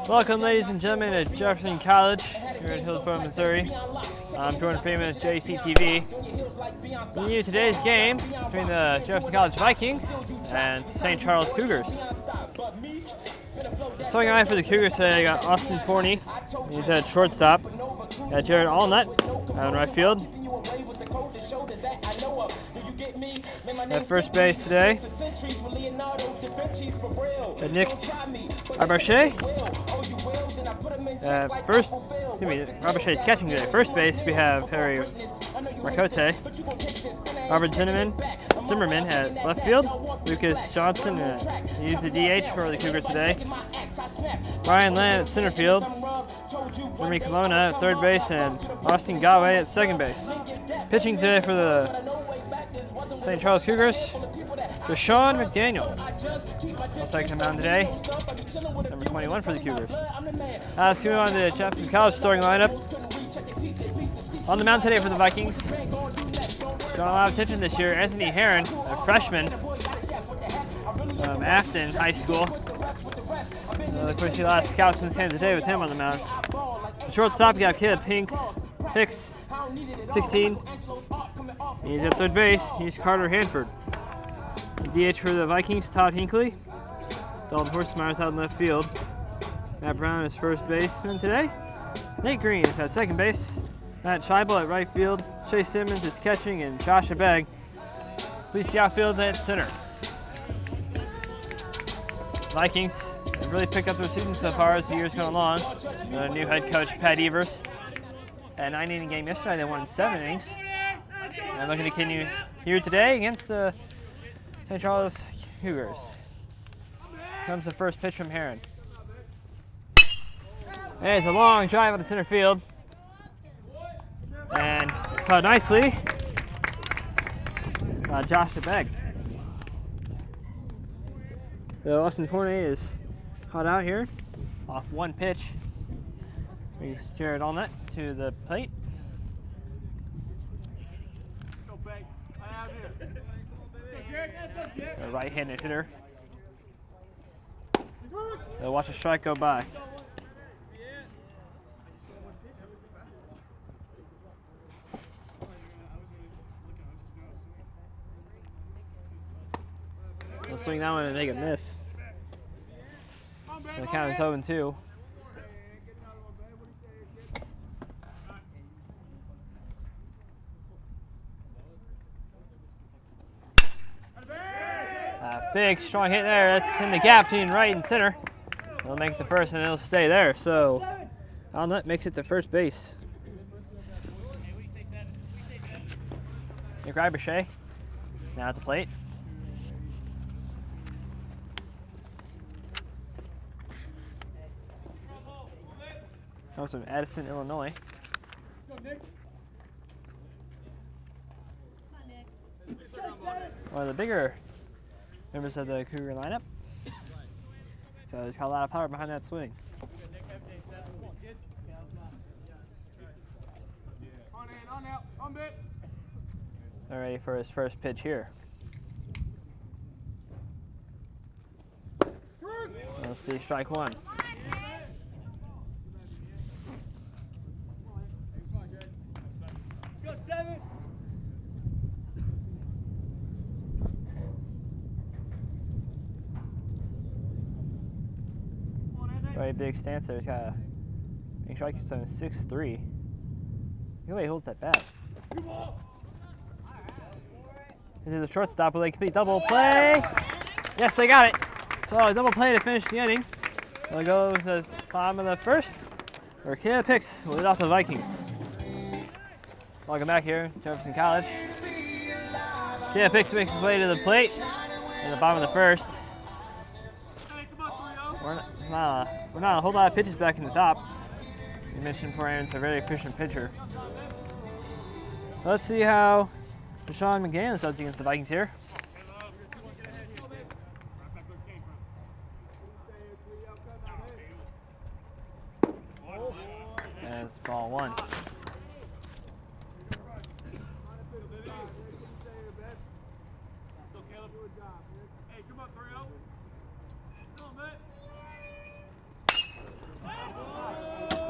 Welcome, ladies and gentlemen, to Jefferson College here in Hillsborough, Missouri. I'm Jordan Freeman with JCTV. Bringing you today's game between the Jefferson College Vikings and St. Charles Cougars. Starting line for the Cougars today, I got Austin Forney. He's at shortstop. Got Jared Allnut out in right field. At first base today, Nick Arbachet. Arbachet's catching today. First base, we have Harry Marcotte. Robert Zimmerman at left field. Lucas Johnson, he's the DH for the Cougars today. Ryan Lamb at center field. Jeremy Colonna at third base, and Austin Galway at second base. Pitching today for the St. Charles Cougars, Deshaun McDaniel. I'll take him down today. Number 21 for the Cougars. Let's move on to the Jefferson College starting lineup. On the mound today for the Vikings, got a lot of attention this year. Anthony Herron, a freshman from Afton High School. Of course, see a lot of scouts in San today with him on the mound. The shortstop, you got Caleb Hicks, 16. He's at third base. He's Carter Hanford. The DH for the Vikings, Todd Hinckley. Dalton Horstmeyer's out in left field. Matt Brown is first baseman today. Nate Green is at second base. Matt Scheibel at right field. Chase Simmons is catching, and Josh Abeg leads the outfield at center. Vikings have really picked up their season so far as the year's gone along. The new head coach, Pat Evers, had a 9-inning game yesterday. They won 7 innings. And looking to continue here today against the St. Charles Cougars. Comes the first pitch from Herron. There's a long drive out of center field. And caught nicely by Josh Abeg. So Austin Forney is caught out here off one pitch. Brings Jared Allnut to the plate. A right-handed hitter. They'll watch a strike go by. They'll swing that one and make a miss. The count is 0-2. Big, strong hit there. That's in the gap between right and center. They'll make the first and it'll stay there. So Allnut makes it to first base. Nick Arbachet now at the plate. Comes from Addison, Illinois. One of the bigger members of the Cougar lineup. So he's got a lot of power behind that swing. All ready for his first pitch here. We'll see strike one. Very big stance there. He's got a big strike. He's on 6'3". Look at the way he holds that bat. This is the shortstop with a complete double play. Yes, they got it. So a double play to finish the inning. They'll go to the bottom of the first. Or Caleb Hicks will lead off the Vikings. Welcome back here, Jefferson College. Caleb Hicks makes his way to the plate in the bottom of the first. We're not a whole lot of pitches back in the top. You mentioned before, Aaron's a very efficient pitcher. Let's see how Deshaun McDaniel is up against the Vikings here. That's ball one.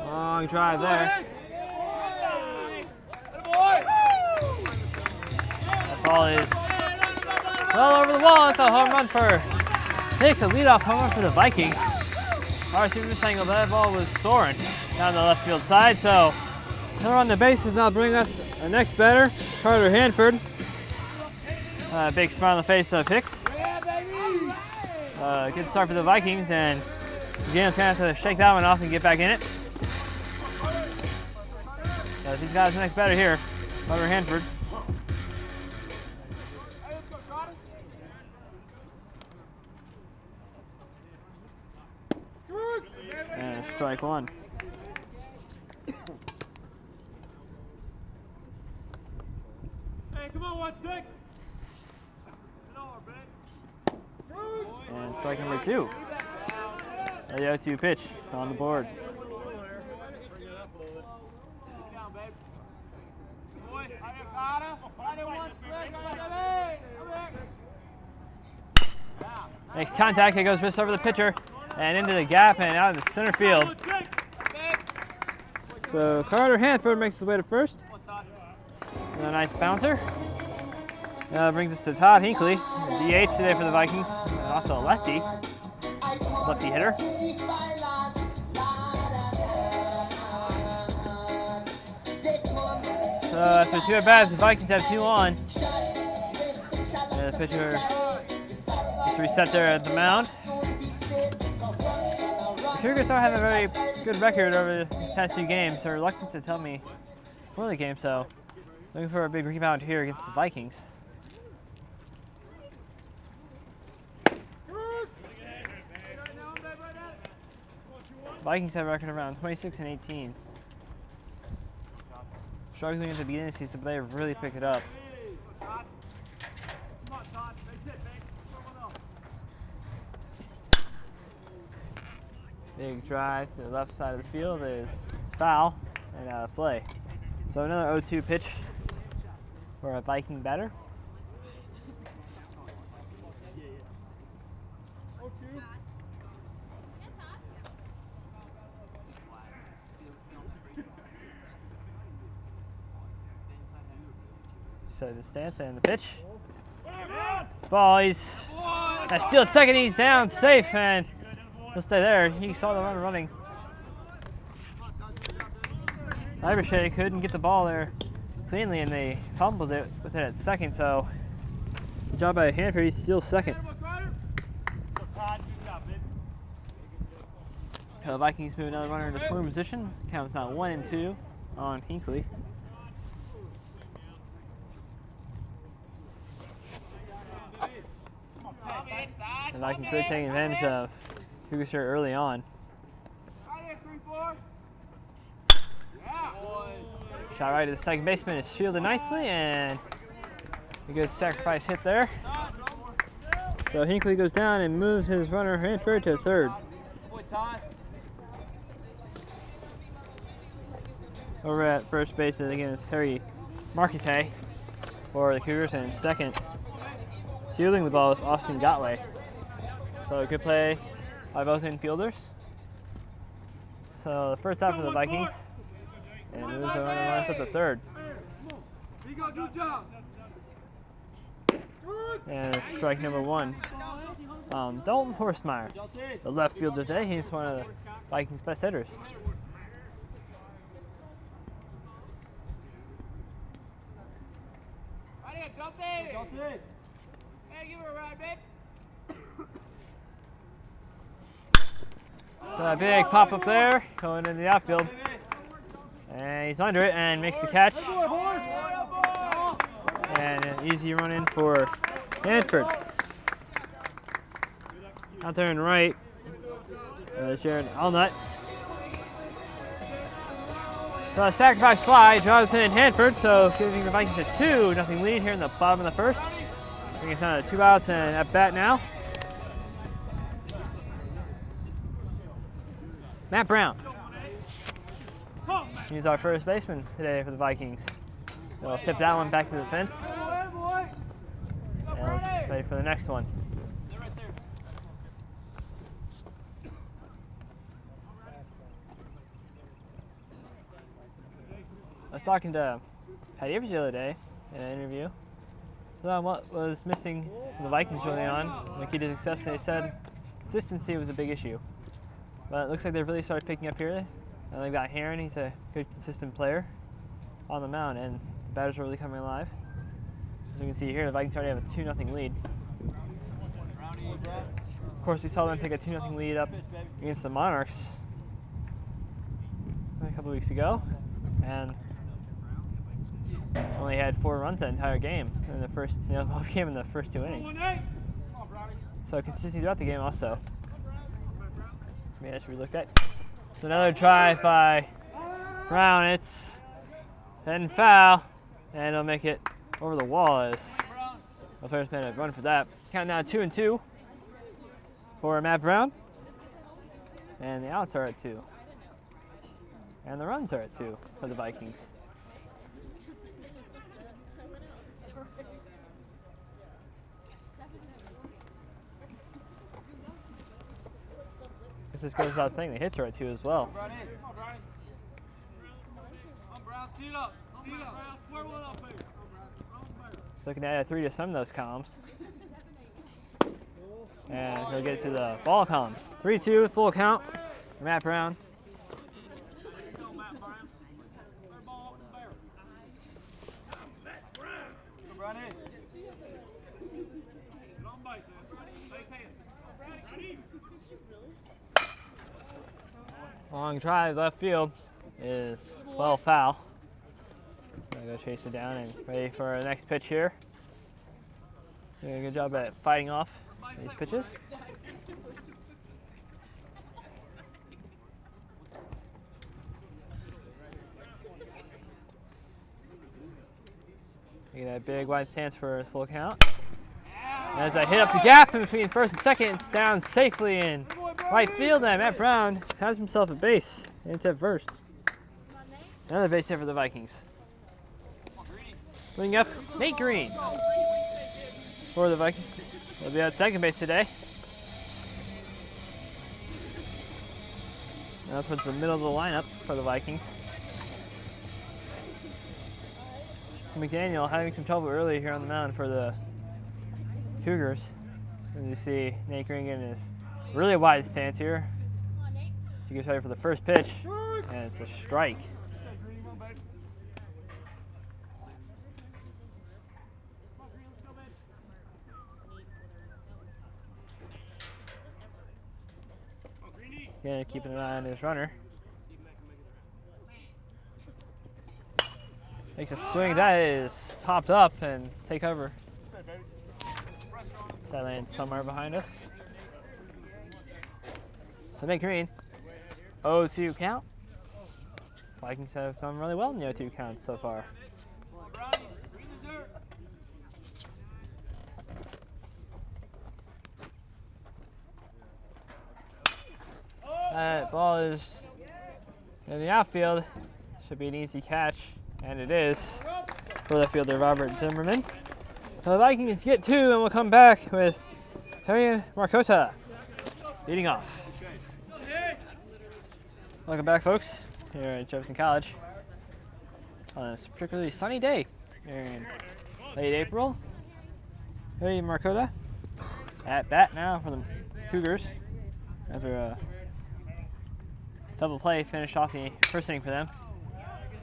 Long drive there. That ball is well over the wall. It's a home run for Hicks, a leadoff home run for the Vikings. Our super angle, that ball was soaring down the left field side. So they're on the bases now, bring us the next batter, Carter Hanford. Big smile on the face of Hicks. Good start for the Vikings, and again, it's gonna have to shake that one off and get back in it. He's got his next batter here, Carter Hanford. And strike one. Hey, come on, 1-6. And strike number two. The 0-2 pitch on the board. Makes contact, it goes wrist over the pitcher and into the gap and out into center field. So Carter Hanford makes his way to first. And a nice bouncer. Brings us to Todd Hinckley, DH today for the Vikings, and also a lefty hitter. So after two at-bats, the Vikings have two on. And the pitcher is reset there at the mound. The Cougars don't have a very good record over the past two games. They're reluctant to tell me before the game, so looking for a big rebound here against the Vikings. Vikings have a record around 26-18. Struggling at the beginning of the season, but they've really picked it up. Big drive to the left side of the field is foul and out of play. So another 0-2 pitch for a Viking batter. So the stance and the pitch. Ball, he's steal second, he's down safe, and he'll stay there. He saw the runner running. Ibershea couldn't get the ball there cleanly, and they fumbled it with it at second, so good job by Hanford, he steals second. The Vikings move another runner into scoring position. Counts now 1-2 on Hinckley. The Vikings really taking advantage of Cougars here early on. Shot right to the second baseman is shielded nicely, and a good sacrifice hit there. So Hinckley goes down and moves his runner Hanford to third. Over at first base again is Harry Marquette for the Cougars, and in second, fielding the ball is Austin Gotway. So a good play by both infielders. So the first out for the Vikings, and moves the runner up to third. And strike number one. Dalton Horstmeyer, the left fielder today. He's one of the Vikings' best hitters. So a big pop up there, going into the outfield. And he's under it and makes the catch. And an easy run in for Hanford. Out there in right, Jaron Allnut. So a sacrifice fly draws in Hanford, so giving the Vikings a 2-0 lead here in the bottom of the first. Bringing us down to 2 outs and at bat now. Matt Brown. He's our first baseman today for the Vikings. They'll tip that one back to the fence. And ready for the next one. I was talking to Patty Evers the other day in an interview about what was missing with the Vikings early on, the key to success. They said consistency was a big issue. But it looks like they've really started picking up here. And they've got Heron, he's a good, consistent player on the mound, and the batters are really coming alive. As you can see here, the Vikings already have a 2-0 lead. Of course, we saw them take a 2-0 lead up against the Monarchs a couple weeks ago, and only had 4 runs that entire game in the first, both game in the first 2 innings. So consistency throughout the game also. Maybe that should be looked at. So another drive by Brown. It's heading foul, and it'll make it over the wall as the players made a run for that. Count now 2-2 for Matt Brown, and the outs are at 2, and the runs are at 2 for the Vikings. This goes without saying, the hits are at 2 as well. So looking to add a 3 to some of those columns. And he'll get to the ball column. 3-2, full count for Matt Brown. Long drive left field is well foul. Gonna go chase it down and ready for our next pitch here. Doing a good job at fighting off these pitches. Get that big wide stance for a full count. And as I hit up the gap in between first and second, it's down safely in right field, and Matt Brown has himself a base. It's at first. Another base hit for the Vikings. Bringing up Nate Green for the Vikings. He'll be at second base today. Now towards the middle of the lineup for the Vikings. So McDaniel having some trouble early here on the mound for the Cougars. As you see, Nate Green getting his really wide stance here. He gets ready for the first pitch, and it's a strike. Again, keeping an eye on his runner. Makes a swing that is popped up and take cover. That lands somewhere behind us. So Nate Green, 0-2 count. Vikings have done really well in the 0-2 counts so far. That ball is in the outfield. Should be an easy catch, and it is for the fielder Robert Zimmerman. So the Vikings get 2, and we'll come back with Harry Marcota leading off. Welcome back, folks, here at Jefferson College on this particularly sunny day here in late April. Harry Marcota at bat now for the Cougars after a double play finish off the first inning for them.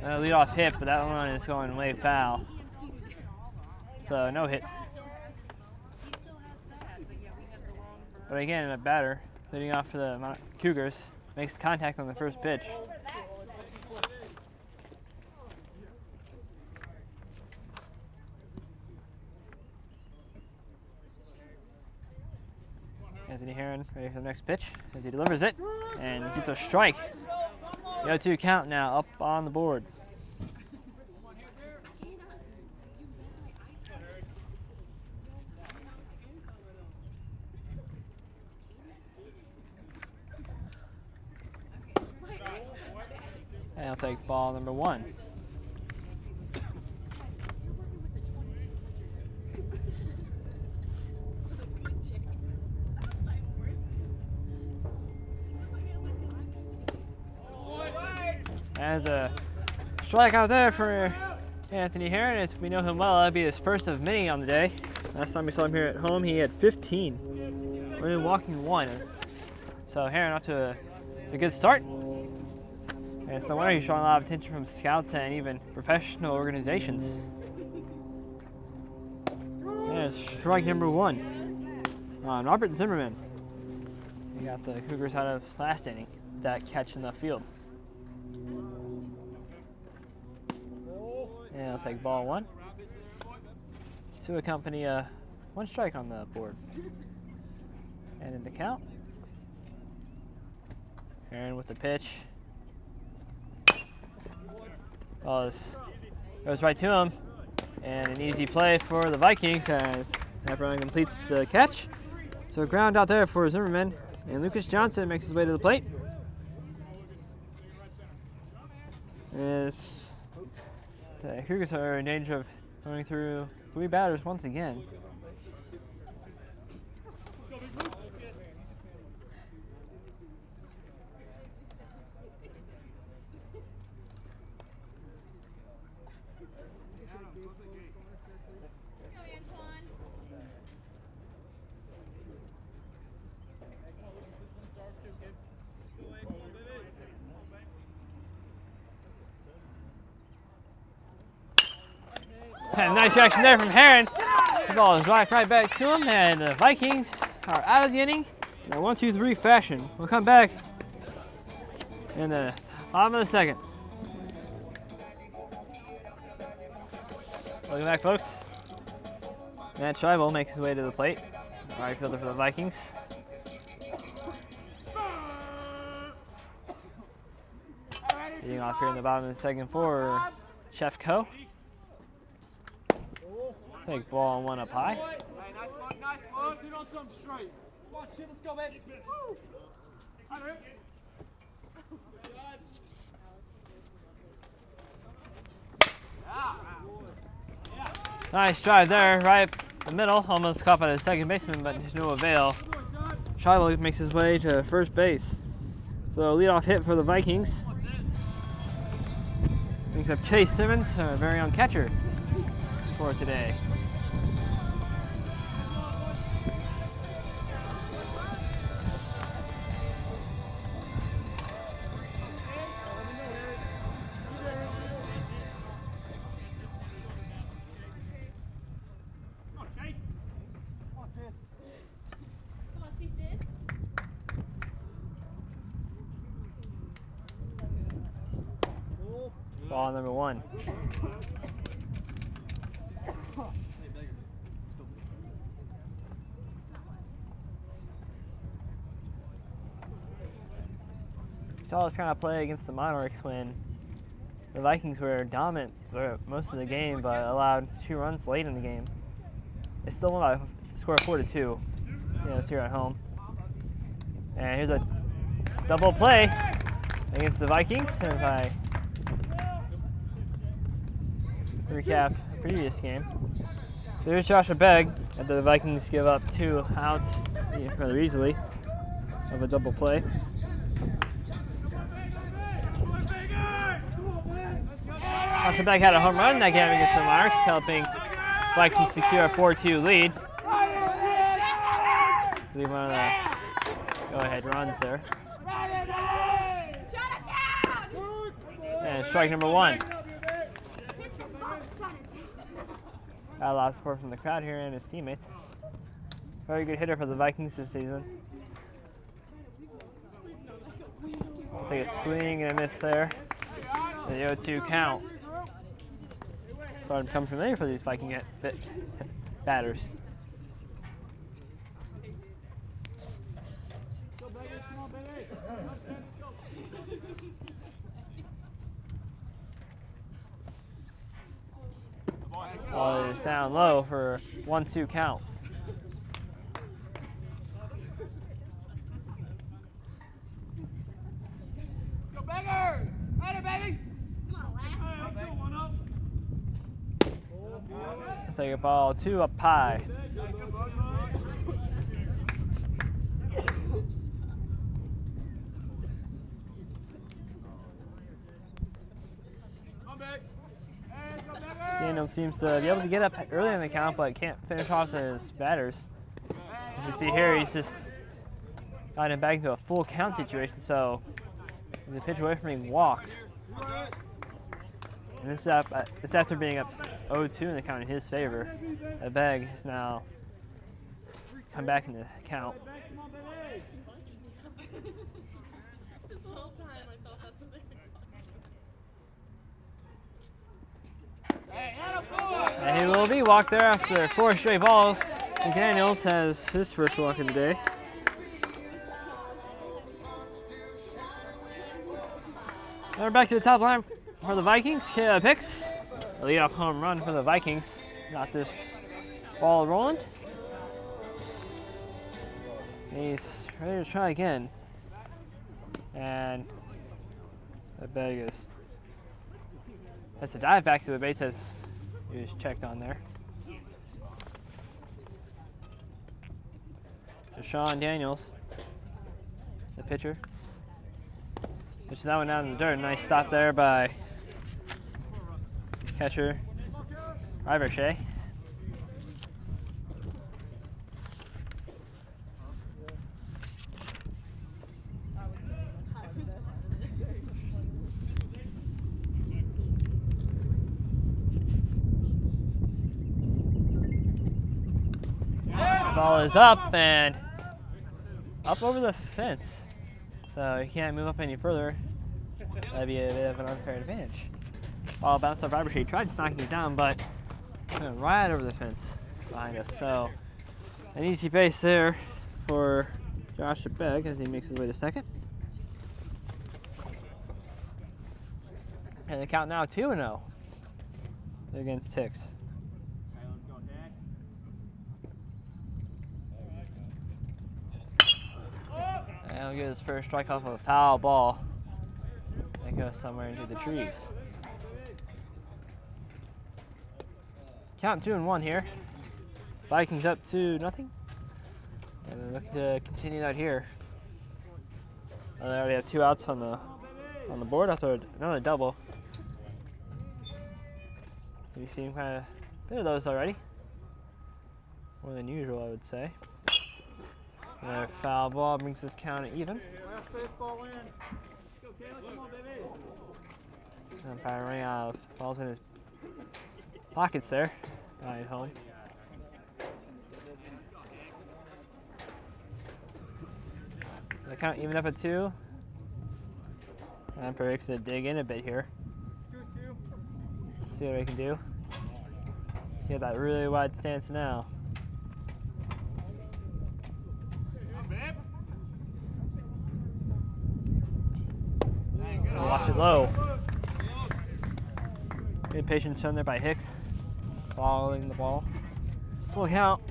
Leadoff hit, but that one is going way foul. So no hit. But again, a batter leading off for the Cougars makes contact on the first pitch. Anthony Heron ready for the next pitch as he delivers it and gets a strike. The 0-2 count now up on the board. And I'll take ball number 1. As a Strike out there for Anthony Heron. We know him well. That'd be his first of many on the day. Last time we saw him here at home, he had 15. Only walking 1. So Heron off to a good start. And it's no wonder he's showing a lot of attention from scouts and even professional organizations. And it's strike number 1 on Robert Zimmerman. He got the Cougars out of last inning, that catch in the field. And it's like ball 1. To accompany 1 strike on the board. And in the count, Heron with the pitch. Ball goes right to him. And an easy play for the Vikings as Jefferson completes the catch. So a ground out there for Zimmerman. And Lucas Johnson makes his way to the plate. As the Cougars are in danger of going through 3 batters once again. And nice action there from Heron. The ball is right back to him, and the Vikings are out of the inning in a 1-2-3 fashion. We'll come back in the bottom of the second. Welcome back, folks. Matt Scheibel makes his way to the plate. Right fielder for the Vikings. Leading off here in the bottom of the second for Chef Co. Big ball and 1 up high. Nice one. Sit on something straight. Come on, shit, let's go, baby. Woo! Nice drive there, right in the middle. Almost caught by the second baseman, but there's no avail. Scheibel makes his way to first base. So leadoff hit for the Vikings. Brings up Chase Simmons, our very own catcher for today. Ball number 1. Saw this kind of play against the Monarchs when the Vikings were dominant for most of the game, but allowed 2 runs late in the game. They still won by a score of 4-2. You know, it's here at home. And here's a double play against the Vikings as I recap the previous game. So here's Joshua Begg after the Vikings give up 2 outs rather easily of a double play. Joshua Begg had a home run in that game against the Monarchs, helping Vikings secure a 4-2 lead. I believe one of the go-ahead runs there. And strike number 1. Got a lot of support from the crowd here and his teammates. Very good hitter for the Vikings this season. I'll take a swing and a miss there. The 0-2 count. Starting to become familiar for these Viking batters. Ball is down low for 1-2 count. Go Beggar! Right, baby! Let's take a ball 2 up high. Daniels seems to be able to get up early in the count, but can't finish off his batters. As you see here, he's just got him back into a full count situation, so he's a pitch away from being walked. And this is after being up 0-2 in the count in his favor. A bag has now come back in the count. And he will be walked there after 4 straight balls. McDaniels has his first walk of the day. Now we're back to the top line for the Vikings. Caleb Hicks, a leadoff home run for the Vikings. Got this ball rolling. He's ready to try again. And the bag is has to dive back to the base as he was checked on there. Deshaun Daniels, the pitcher. Pitches that one down in the dirt. Nice stop there by catcher Ivershea. Ball is up and up over the fence, so he can't move up any further. That'd be a bit of an unfair advantage. Ball bounced off Ivershea. He tried knocking it down, but went right over the fence behind us. So an easy base there for Josh Begg as he makes his way to second. And the count now 2-0 against Hicks. And he'll get his first strike off of a foul ball that goes somewhere into the trees. Count 2-1 here. Vikings up 2-0. And they're looking to continue that here. They already have 2 outs on the board after another double. We've seen kind of a bit of those already. More than usual, I would say. Another foul ball brings this count even. Last baseball in. Let's go, Caleb. Come on, baby. Umpire running out of balls in his pockets there. At home. The count even up at 2. Umpire looks to dig in a bit here. See what he can do. He's got that really wide stance now. Watch it low. Good patience shown there by Hicks, following the ball. Full count.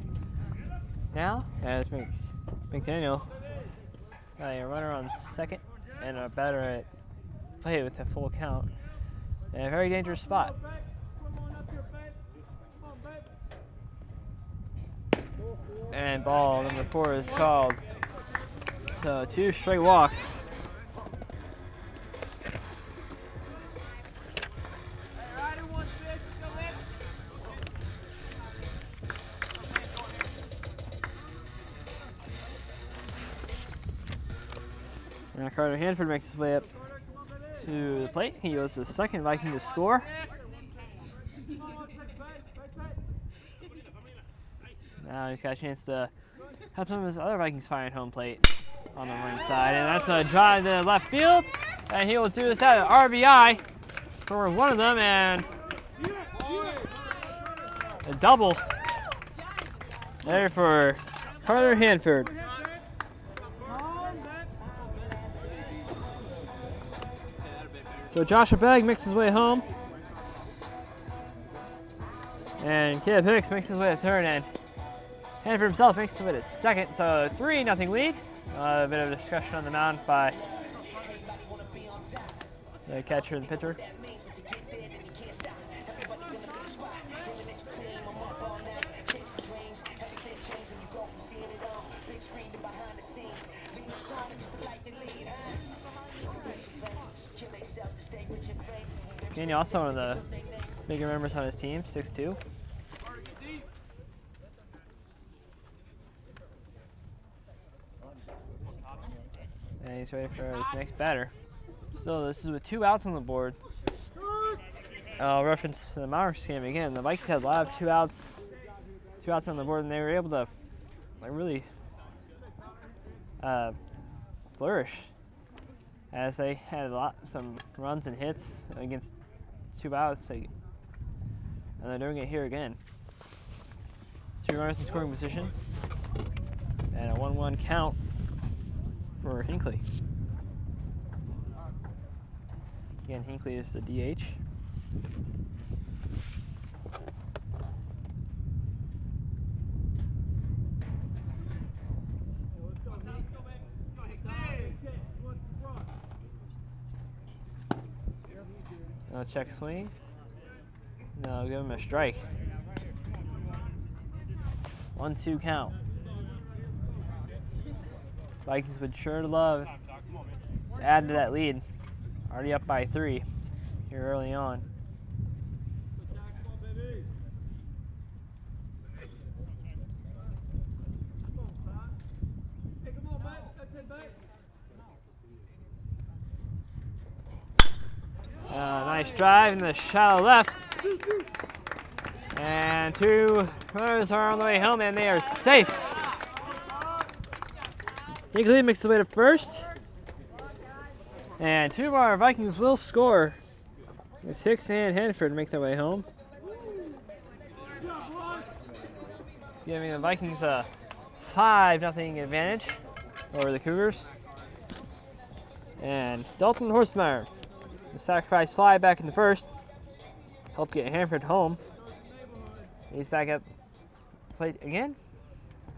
Now, as McDaniel got a runner on second and a batter at play with a full count. In a very dangerous spot. And ball number 4 is called. So 2 straight walks. Now Carter Hanford makes his way up to the plate. He goes to the second Viking to score. Now he's got a chance to help some of his other Vikings firing home plate on the running side. And that's a drive to left field. And he will do this out of RBI for one of them. And a double there for Carter Hanford. So Joshua Begg makes his way home. And Caleb Hicks makes his way to third, and Hanford himself makes his way to second. So 3-0 lead. A bit of a discussion on the mound by the catcher and the pitcher. And also one of the bigger members on his team, 6'2". And he's ready for his next batter. So this is with 2 outs on the board. I'll reference the Monarchs game again. The Vikings had a lot of two outs on the board, and they were able to really flourish as they had some runs and hits against 2 outs. And they're doing it here again. 2 runners in scoring position, and a 1-1 count for Hinckley. Again, Hinckley is the DH. No check swing. No, give him a strike. 1-2 count. Vikings would sure love to add to that lead. Already up by 3 here early on. Nice drive in the shallow left. And 2 runners are on the way home, and they are safe. Hinckley makes the way to first. And 2 of our Vikings will score. It's Hicks and Hanford make their way home, giving the Vikings a 5-0 advantage over the Cougars. And Dalton Horstmeyer, the sacrifice fly back in the first, helped get Hanford home. He's back up plate again.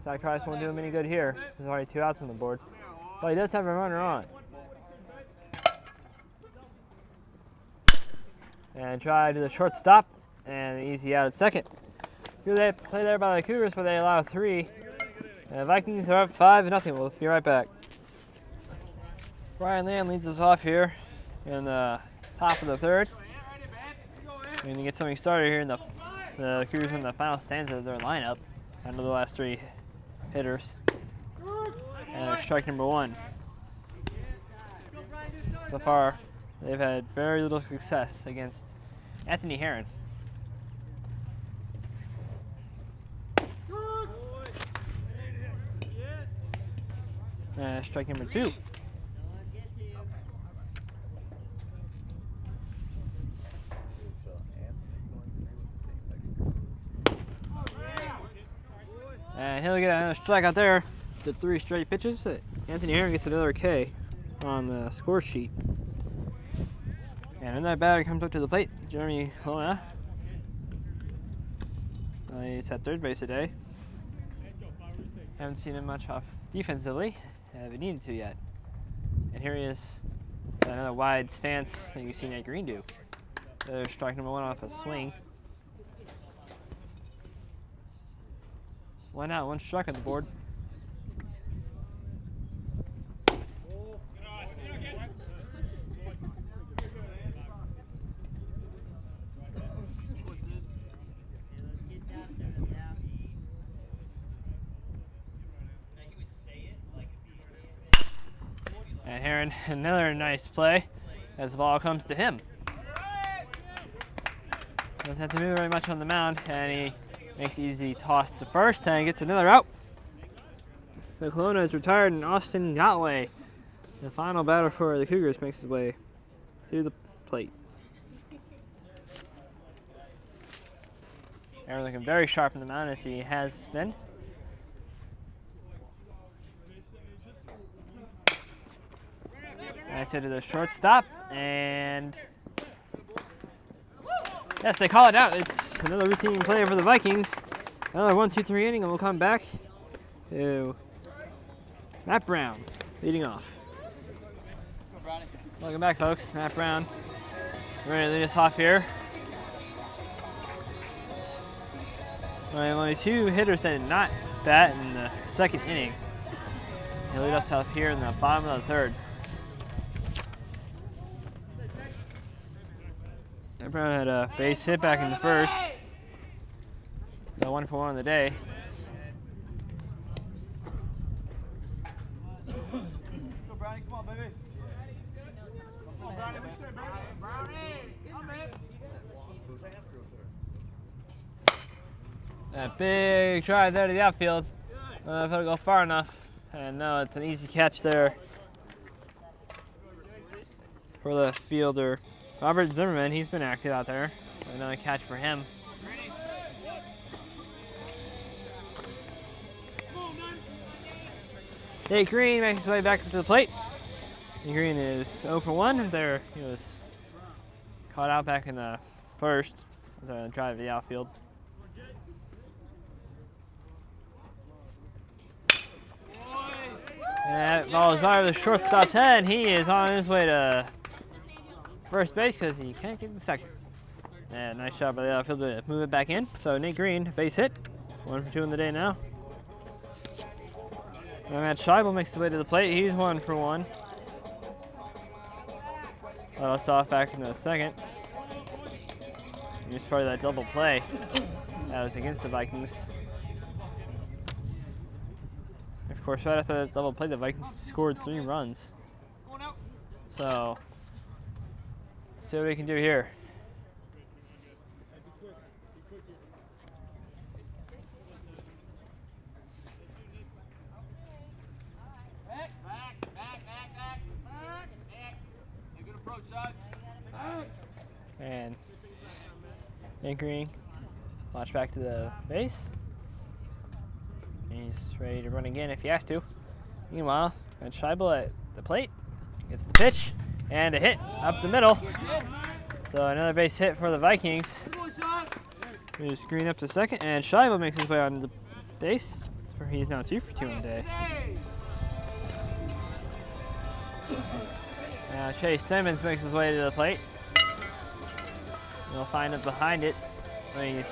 Sacrifice won't do him any good here. There's already 2 outs on the board, but he does have a runner on. And try to the shortstop, and easy out at second. Good play there by the Cougars, but they allow 3. And the Vikings are up 5-0. We'll be right back. Brian Land leads us off here in the top of the 3rd. We're going to get something started here in the Cougars in the final stanza of their lineup under the last 3 hitters. And strike number 1. So far, they've had very little success against Anthony Heron. Strike number 2. And he'll get another strike out there. To 3 straight pitches. Anthony Heron gets another K on the score sheet. And another batter comes up to the plate, Jeremy Lona. He's at 3rd base today. Haven't seen him much off defensively. Haven't needed to yet. And here he is, another wide stance that you see Nate Green do. There's strike number 1 off a swing. 1 out, 1 strike on the board. And Heron, another nice play as the ball comes to him. Doesn't have to move very much on the mound, and he makes the easy toss to first and gets another out. So Kelowna is retired, and Austin Gotway, the final batter for the Cougars, makes his way to the plate. Aaron looking very sharp in the mound as he has been. Nice hit to the shortstop, and yes, they call it out. It's another routine play for the Vikings. Another 1-2-3 inning, and we'll come back to Matt Brown leading off. Welcome back, folks. Matt Brown ready to lead us off here. Only 2 hitters that did not bat in the 2nd inning. He'll lead us off here in the bottom of the 3rd. Brown had a base hit back in the first. So 1 for 1 on the day. Go, Brownie. Come on, baby. Come on, Brownie. What you say, Brownie? Brownie. Come on, man. That big try there to the outfield. If it'll go far enough. And no, it's an easy catch there for the fielder. Robert Zimmerman, he's been active out there. Another catch for him. Nate Green makes his way back up to the plate. Nate Green is 0 for 1. There, he was caught out back in the first with a drive to the outfield. And that ball is over the shortstop's head. He is on his way to first base because he can't get to second. And nice shot by the outfielder to move it back in. So Nate Green, base hit. 1 for 2 in the day now. And Matt Scheibel makes his way to the plate. He's 1 for 1. That was off back in the second. He was part of that double play that was against the Vikings. Of course, right after that double play, the Vikings scored 3 runs. So, let's see what we can do here. Good approach, son. And anchoring, launch back to the base. He's ready to run again if he has to. Meanwhile, Matt Scheibel at the plate gets the pitch and a hit up the middle. So another base hit for the Vikings. Here's Green up to second, and Scheibel makes his way on the base. He's now 2 for 2 in the day. Now Chase Simmons makes his way to the plate. He'll find it behind it when he's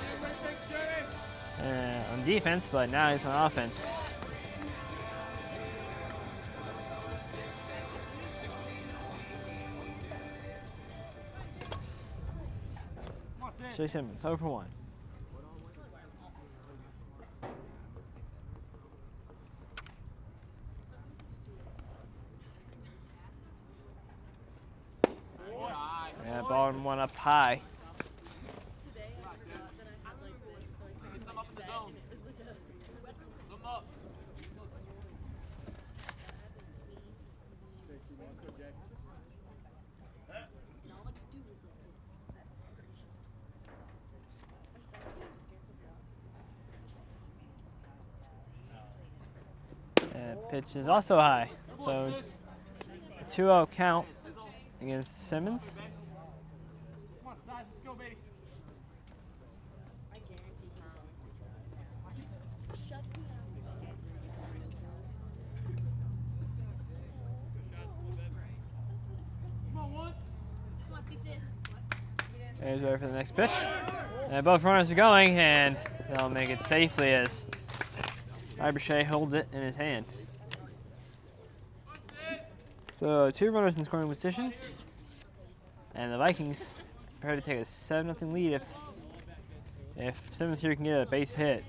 on defense, but now he's on offense. Chase Simmons, 0 for 1. Yeah, ball and 1 up high. Pitch is also high, so 2-0 count against Simmons. Come on, size, let's go, baby. Come on, one. Come on, sis. He's ready for the next pitch. And both runners are going, and they'll make it safely as Ibershea holds it in his hand. So 2 runners in scoring position, and the Vikings prepare to take a 7-0 lead if Simmons here can get a base hit.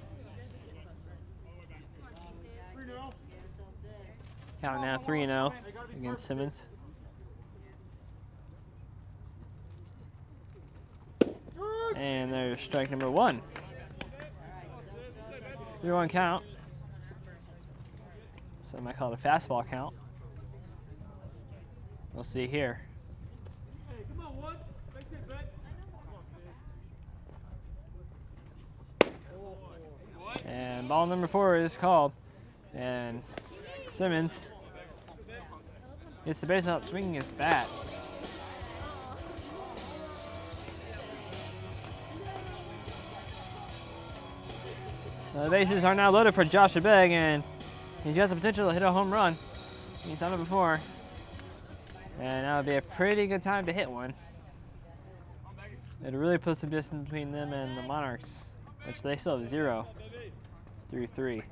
Count now 3-0 against Simmons. And there's strike number 1. 3-1 count. So I might call it a fastball count. We'll see here. Hey, come on, one. Make it back. And ball number 4 is called. And Simmons gets the base without swinging his bat. The bases are now loaded for Josh Abeg, and he's got the potential to hit a home run. He's done it before. And that would be a pretty good time to hit one. It really puts some distance between them and the Monarchs, which they still have 0 through 3.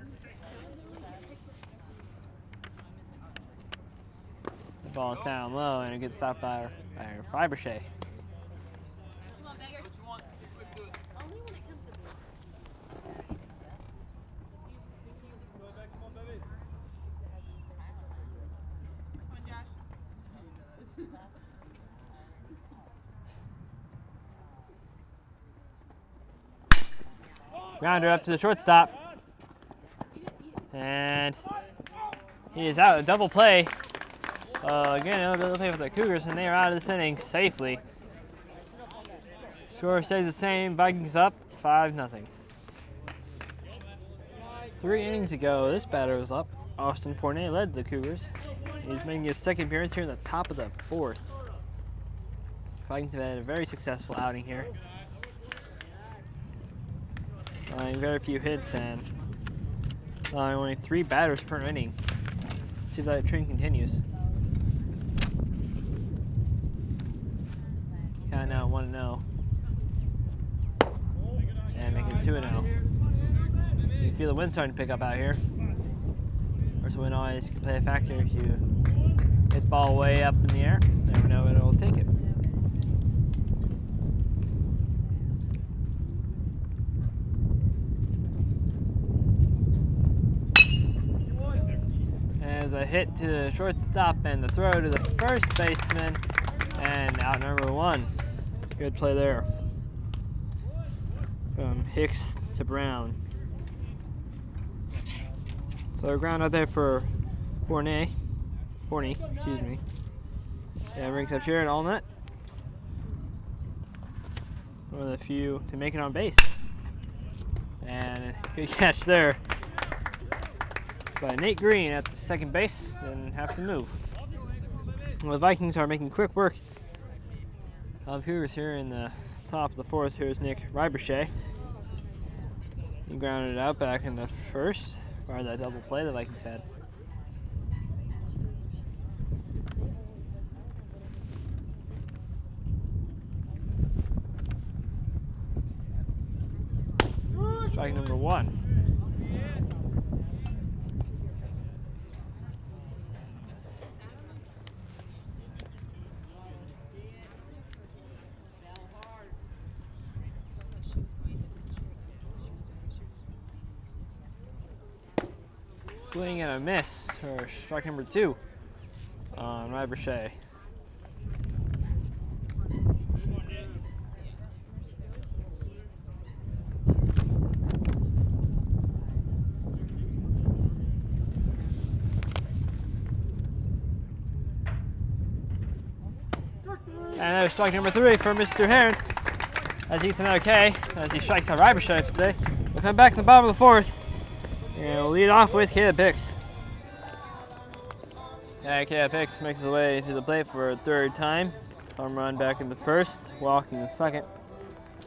The ball is down low, and it gets stopped by Ibershea. Grounder up to the shortstop. And he is out. A double play. Again, another double play for the Cougars, and they are out of this inning safely. Score stays the same. Vikings up 5-0. 3 innings ago, this batter was up. Austin Fournier led the Cougars. He's making his second appearance here in the top of the 4th. Vikings have had a very successful outing here. Very few hits and only 3 batters per inning. Let's see if that trend continues. Count out 1-0. And make it 2-0. You feel the wind starting to pick up out here. Of course, wind always can play a factor if you hit the ball way up in the air. Never know when it'll take it. As a hit to the shortstop and the throw to the first baseman, and out number 1. Good play there. From Hicks to Brown. So ground out there for Forney, excuse me. Yeah, brings up here at all net. One of the few to make it on base. And good catch there by Nate Green at the second base. Didn't have to move. Well, the Vikings are making quick work of Cougars here in the top of the 4th. Here's Nick Riberchet. He grounded it out back in the 1st. Or that double play the Vikings had. Strike number 1. Swing and a miss for strike number 2 on Riberchet. And there's strike number 3 for Mr. Heron as he eats another K, as he strikes out Riberchet, I should say. We'll come back to the bottom of the 4th. And we'll lead off with Caleb Hicks. Caleb Hicks makes his way to the plate for a 3rd time. Home run back in the 1st, walk in the 2nd.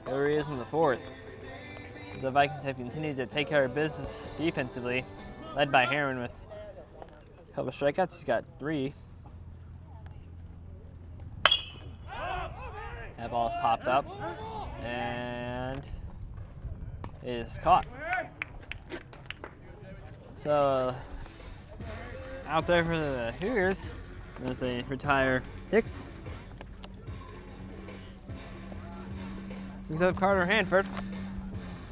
There he is in the 4th. The Vikings have continued to take care of business defensively, led by Heron with a couple of strikeouts. He's got 3. That ball is popped up and is caught. So out there for the Cougars as they retire Hicks. Brings up Carter Hanford.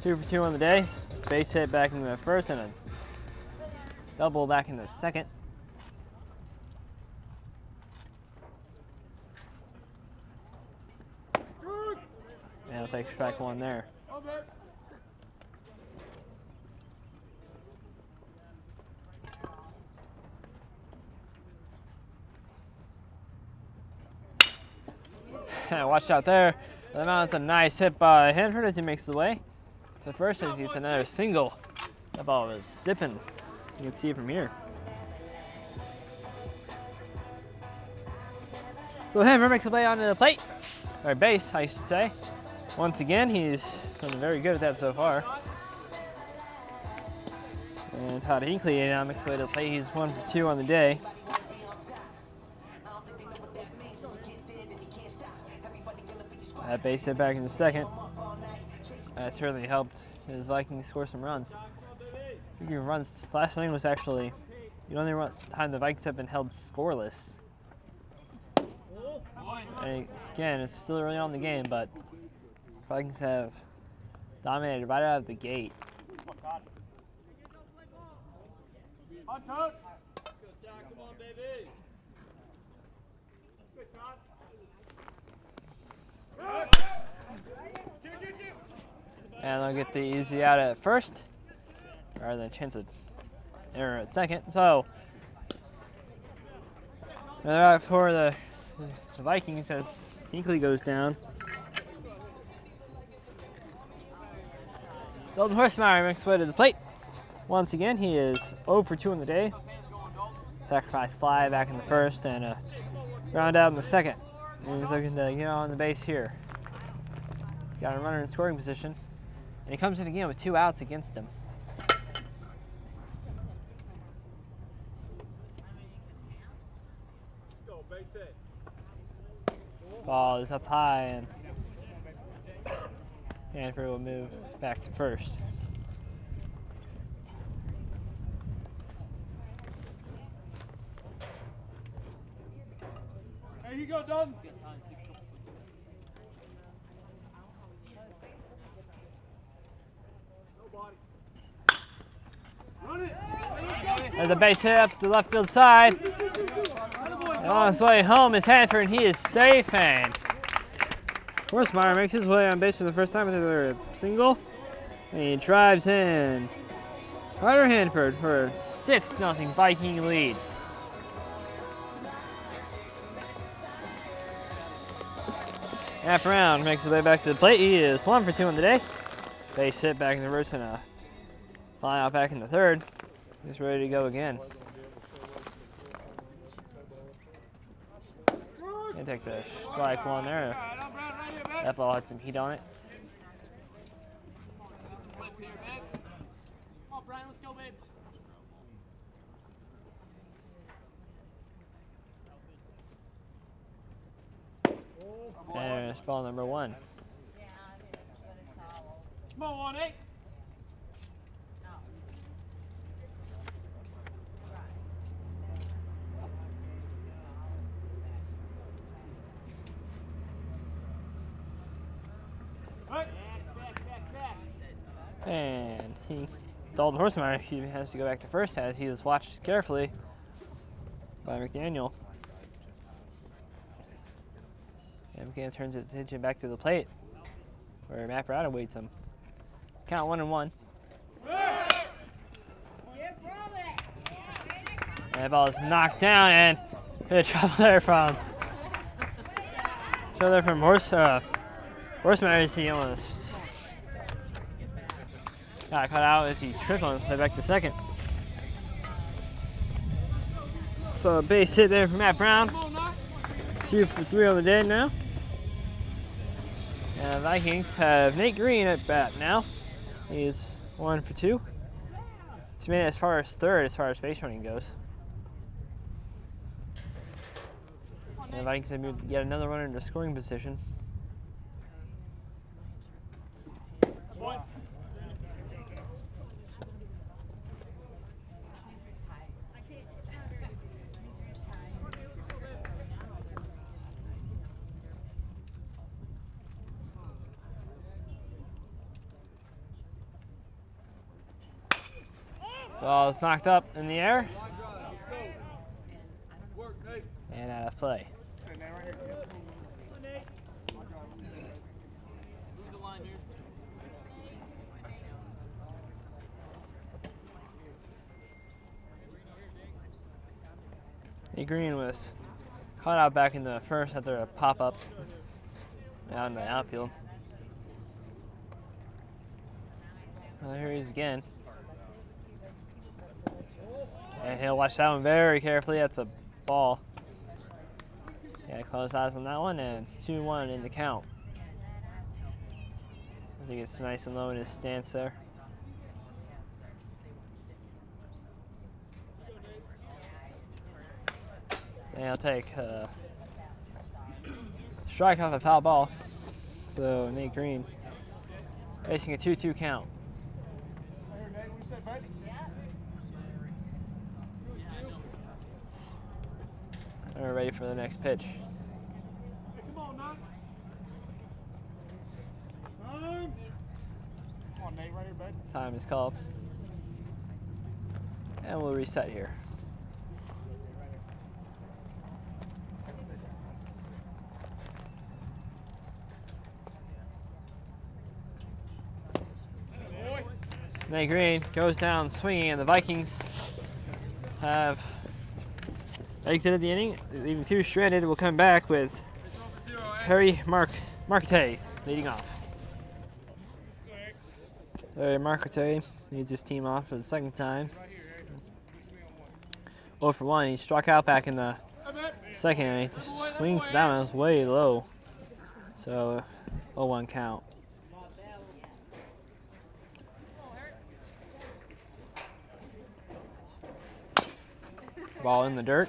2 for 2 on the day. Base hit back in the 1st and a double back in the 2nd. And I'll take strike 1 there. Watch out there. The mounts a nice hit by Hanford as he makes the way. The first as he gets another single. That ball was zipping. You can see it from here. So Hanford makes the play onto the plate, or base, I should say. Once again, he's been very good at that so far. And Todd Hinkley now makes the way to the plate. He's 1 for 2 on the day. That base hit back in the 2nd. That certainly helped his Vikings score some runs. Speaking of runs, last inning was actually the only time the Vikings have been held scoreless. And again, it's still early on in the game, but Vikings have dominated right out of the gate. Come on, baby. Good, Todd. And they'll get the easy out at first, rather than a chance of error at second. So another out for the Vikings as Hinkley goes down. Dalton Horsemeyer makes his way to the plate. Once again, he is 0 for 2 on the day. Sacrifice fly back in the first and a ground out in the second. And he's looking to get on the base here. He's got a runner in scoring position. And he comes in again with 2 outs against him. Ball is up high and Hanford will move back to first. There you go, Dalton. There's a base hit up the left field side. And on his way home is Hanford, and he is safe. And Horsemeyer makes his way on base for the first time with a single. And he drives in Carter Hanford for a 6-0 Viking lead. Matt Brown makes his way back to the plate. He is 1 for 2 on the day. Base hit back in the first and a fly out back in the third. He's ready to go again. Gonna take the strike one there. That ball had some heat on it. And it's ball number 1. Come on, 1-8. And Dalton Horsemeyer, he has to go back to first as he was watched carefully by McDaniel. And McDaniel turns his attention back to the plate where Matt Brown awaits him. Count 1-1. And the ball is knocked down and hit trouble there from Horsemeyer as he almost got cut out as he tripped on his way back to second. So a base hit there from Matt Brown. 2 for 3 on the day now. And the Vikings have Nate Green at bat now. He's 1 for 2. He's made it as far as third as far as base running goes. And the Vikings have moved yet another runner into scoring position. Ball is knocked up in the air and out of play. Nate Green was caught out back in the first after a pop-up out in the outfield. Here he is again. And he'll watch that one very carefully. That's a ball. Yeah, close eyes on that one, and it's 2-1 in the count. I think it's nice and low in his stance there. And I'll take strike off a foul ball. So Nate Green facing a 2-2 count. And we're ready for the next pitch. Time is called. And we'll reset here. Nate Green goes down swinging, and the Vikings have exited the inning, leaving 2 stranded. We'll come back with Harry Marcotte leading off. Harry Marcotte leads his team off for the second time. 0 for 1. He struck out back in the second, and he just swings down. It was way low. So 0-1 count. Ball in the dirt.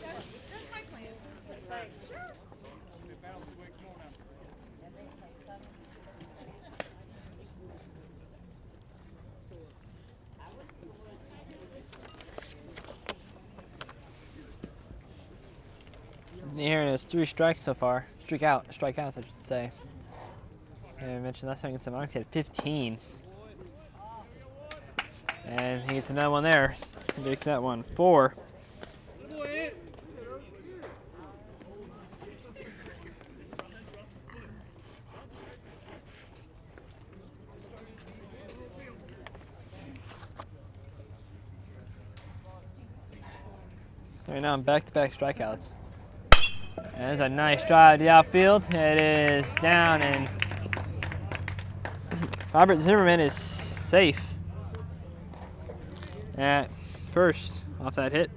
Here is 3 strikes so far. Strikeouts, I should say. And I mentioned last time against the Monarchs, he had 15. And he gets another one there. Make that one 4. Right now, back-to-back strikeouts. And there's a nice drive to the outfield. It is down, and Robert Zimmerman is safe at first off that hit.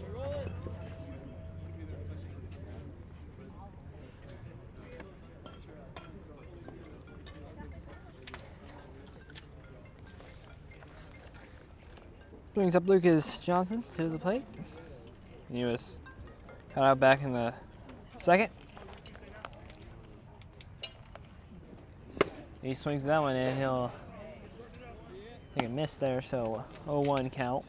Brings up Lucas Johnson to the plate. He was caught out back in the second. He swings that one in. He'll take a miss there, so 0-1 count.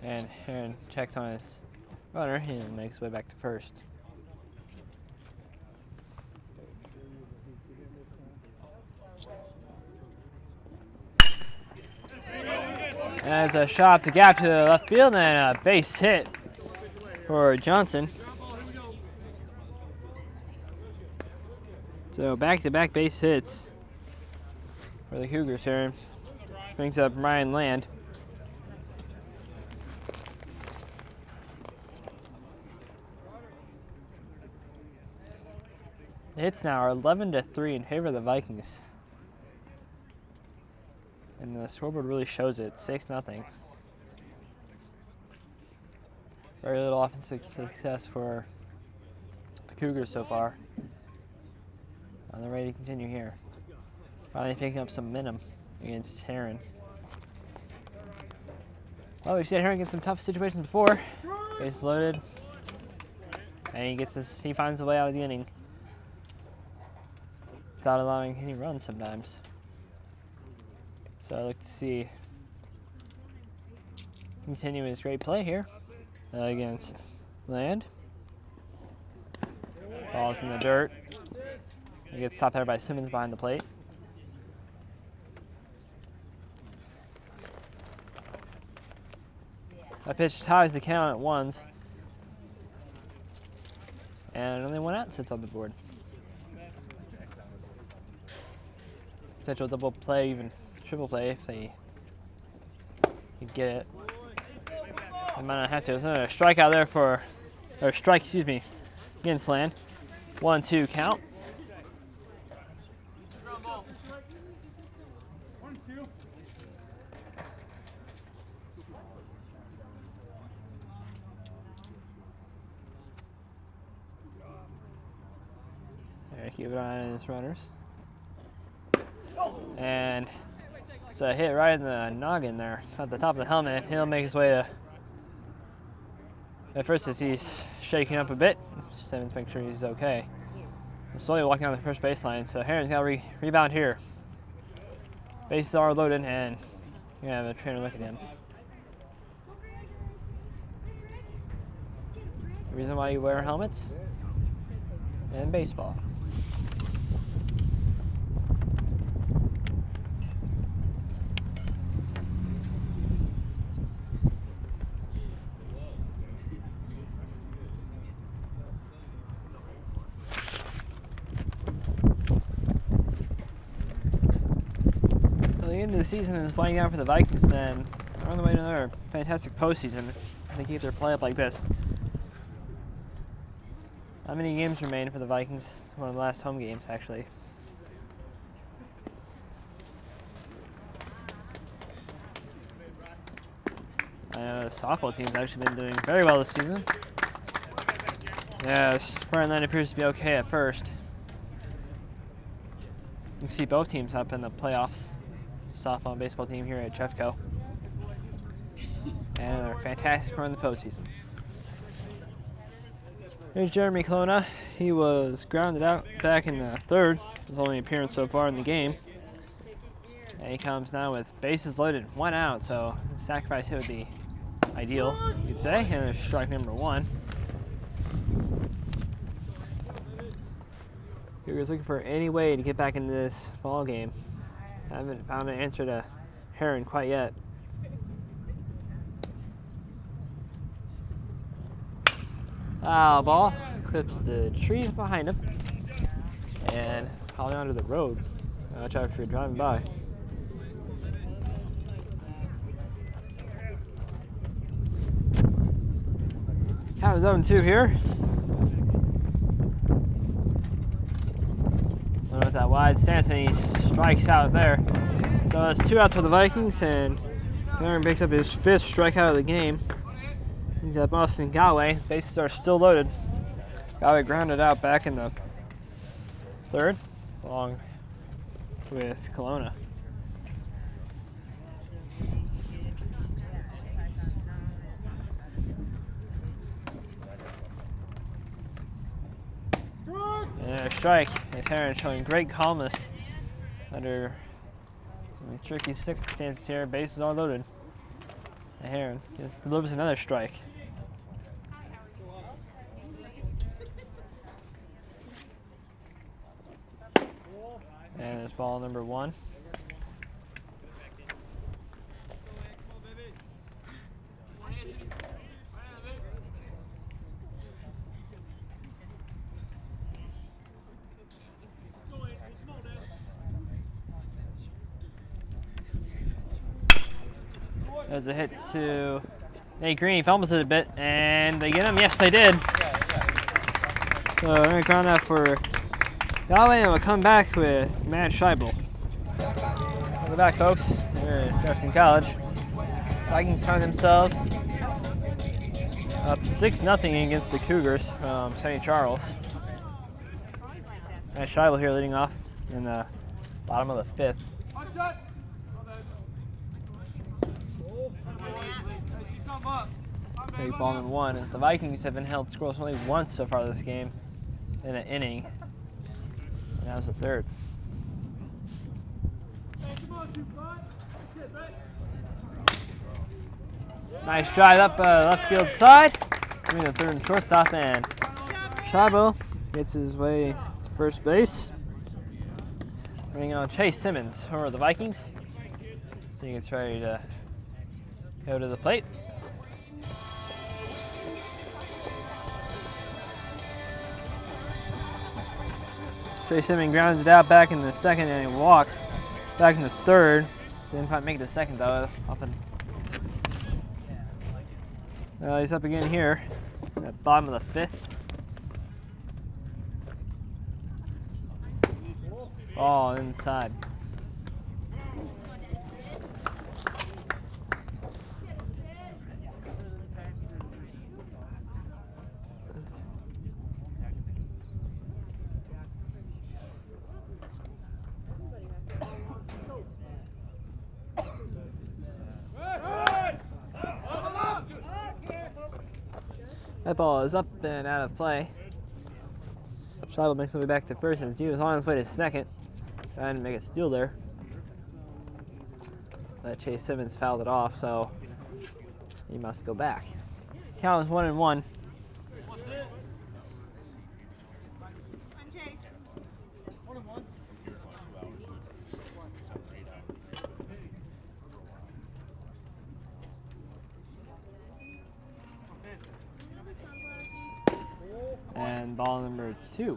And Aaron checks on his runner and makes his way back to first. As a shot up the gap to the left field and a base hit for Johnson. So back-to-back base hits for the Cougars here. Brings up Ryan Land. The hits now are 11-3 in favor of the Vikings. And the scoreboard really shows it, 6-0. Very little offensive success for the Cougars so far. They're ready to continue here. Finally picking up some momentum against Heron. Well, we've seen Heron get some tough situations before. Base loaded. And he finds a way out of the inning without allowing any runs sometimes. So I look to see continue his great play here against Land. Ball's in the dirt. He gets stopped there by Simmons behind the plate. That pitch ties the count at 1s. And only 1 out sits on the board. Potential double play, even triple play if they could get it. They might not have to. There's another strikeout there strike, against Land. 1-2 count. There, keep an eye on his runners. And it's a hit right in the noggin there, at the top of the helmet. He'll make his way to, at first as he's shaking up a bit, just to make sure he's okay. He's slowly walking on the first baseline, so Heron's got to rebound here. Bases are loaded, and you're going to have a trainer look at him. The reason why you wear helmets in baseball. the season is winding down for the Vikings, and we're on the way to another fantastic postseason. They keep their play up like this. Not many games remain for the Vikings. One of the last home games, actually. I know the softball team's actually been doing very well this season. Yes, front line appears to be okay at first. You can see both teams up in the playoffs. Softball and baseball team here at Jeffco. And they're fantastic run in the postseason. Here's Jeremy Colonna. He was grounded out back in the third. His only appearance so far in the game. And he comes now with bases loaded, 1 out, so sacrifice hit would be ideal, you could say. And there's strike number 1. Cougars looking for any way to get back into this ball game. Haven't found an answer to Heron quite yet. Foul ball clips the trees behind him and probably onto the road. Watch out if you're driving by. Count is 0-2 here. With that wide stance, and he strikes out there. So it's 2 outs for the Vikings, and Heron picks up his 5th strikeout of the game. He's at Boston Galway. Bases are still loaded. Galway grounded out back in the 3rd, along with Colonna. And a strike. As Heron showing great calmness under some tricky circumstances here. Bases are loaded. And Heron just delivers another strike. And there's ball number 1. There's a hit to Nate Green. He fumbles it a bit, and they get him. Yes, they did. So we're going to ground out for Galway, and we'll come back with Matt Scheibel. Welcome back, folks. We're at Jefferson College. Vikings find themselves up 6-0 against the Cougars from St. Charles. Matt Scheibel here leading off in the bottom of the 5th. Big ball number 1. The Vikings have been held scoreless only once so far this game in an inning. And that was the 3rd. Nice drive up left field side. Between the 3rd and shortstop, and Scheibel gets his way to first base. Bringing on Chase Simmons for the Vikings. So he gets ready to go to the plate. Chase Simmons grounds it out back in the 2nd, and he walks back in the 3rd. Didn't quite make it the 2nd though. Often. He's up again here at bottom of the 5th. Ball inside. That ball is up and out of play. Scheibel makes his way back to first as he was on his way to 2nd. Trying to make a steal there. But Chase Simmons fouled it off, so he must go back. Count is 1-1. And ball number 2.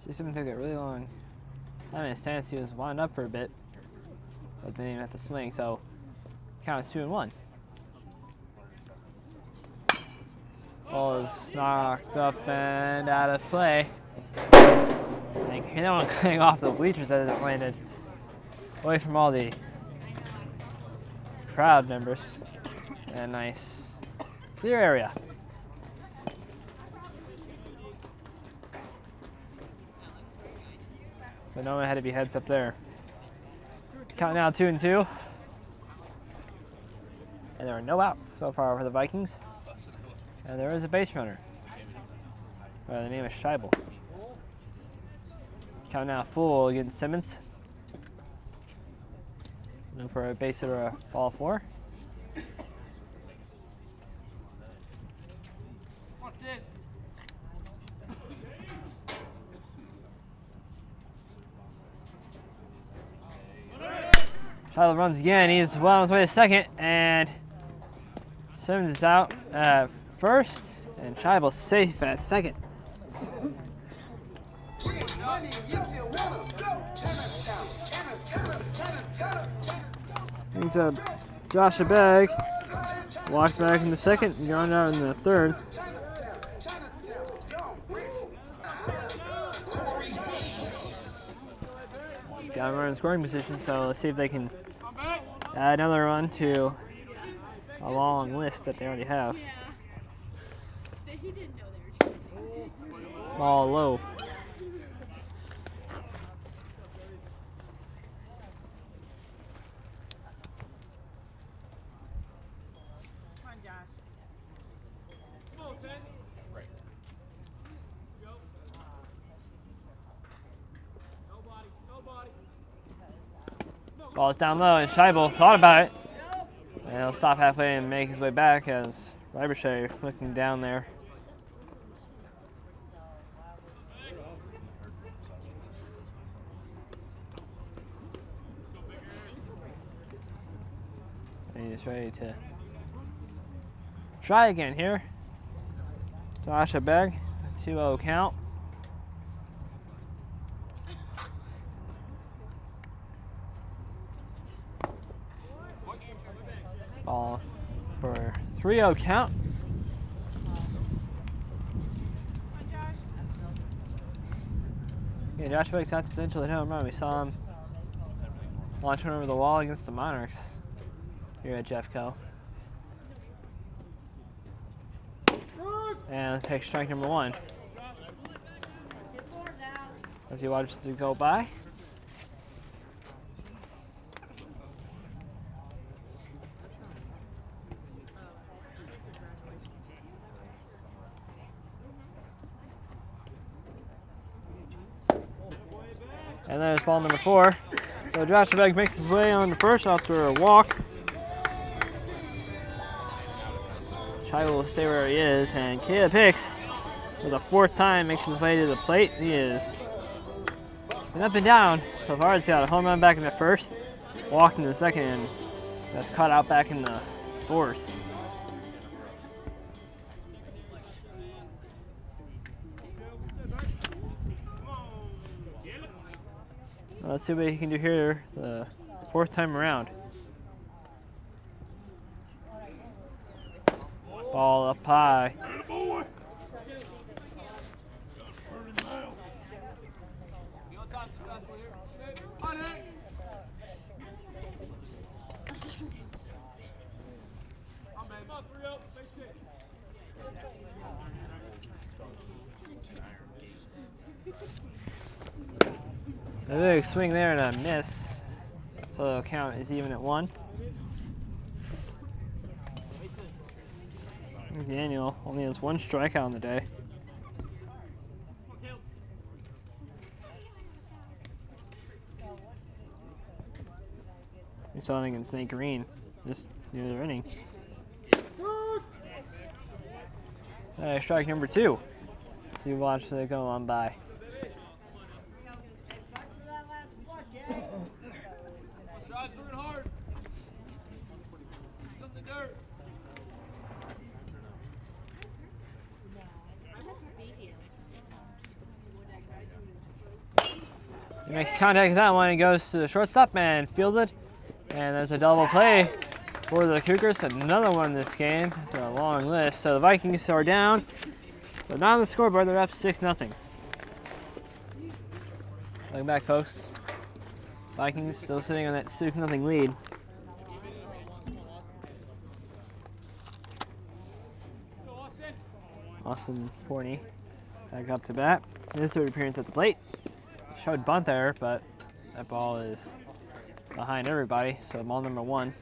System took a really long time in his stance. He was wound up for a bit, but then he didn't have to swing, so count is 2-1. Ball is knocked up and out of play. And that one going off the bleachers as it landed away from all the crowd members. And nice clear area. But no one had to be heads up there. Count now 2-2. And there are no outs so far for the Vikings. And there is a base runner by the name of Scheibel. Count now full against Simmons. Looking for a base hit or a ball 4. Scheibel runs again. He's well on his way to second, and Simmons is out at first, and Scheibel's safe at second. Brings up Josh Abeg, walks back in the second, and going out in the third. Got him in scoring position, so let's see if they can add another run to a long list that they already have. Ball low. Ball's down low, and Scheibel thought about it. And he'll stop halfway and make his way back as Reibershay looking down there. And he's ready to try again here. Josh Abeg, 2-0 count. Ball for 3-0 count. Yeah, Josh Abeg's got the potential at home run. We saw him launch one over the wall against the Monarchs here at Jeffco. And let's take strike number 1. As he watches it go by. And there's ball number 4. So Josh Abeg makes his way on to first after a walk. Scheibel will stay where he is, and Caleb Hicks, for the 4th time, makes his way to the plate. He is up and down so far. He's got a home run back in the first, walked in the second, and that's caught out back in the 4th. Let's see what he can do here the 4th time around. Ball up high. A big swing there and a miss, so the count is even at 1. Daniel only has 1 strikeout on the day. We saw nothing in Snake Green just the other inning. Strike number 2. So you watch it go on by. He makes contact with that one and goes to the shortstop and fields it. And there's a double play for the Cougars. Another one in this game. After a long list. So the Vikings are down. They're not on the scoreboard. They're up 6-0. Looking back, folks. Vikings still sitting on that 6-0 lead. Austin Forney back up to bat. His third appearance at the plate. Showed bunt there, but that ball is behind everybody. So ball number 1.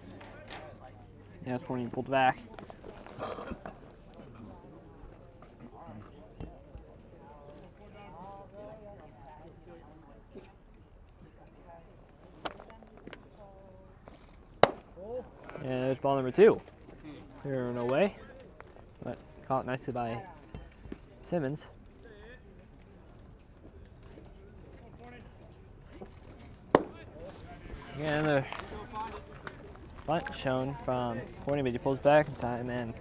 Yeah, Forney pulled back. And there's ball number 2. Here and away, but caught nicely by Simmons. Again, another bunt shown from Forney, but he pulls back in time, and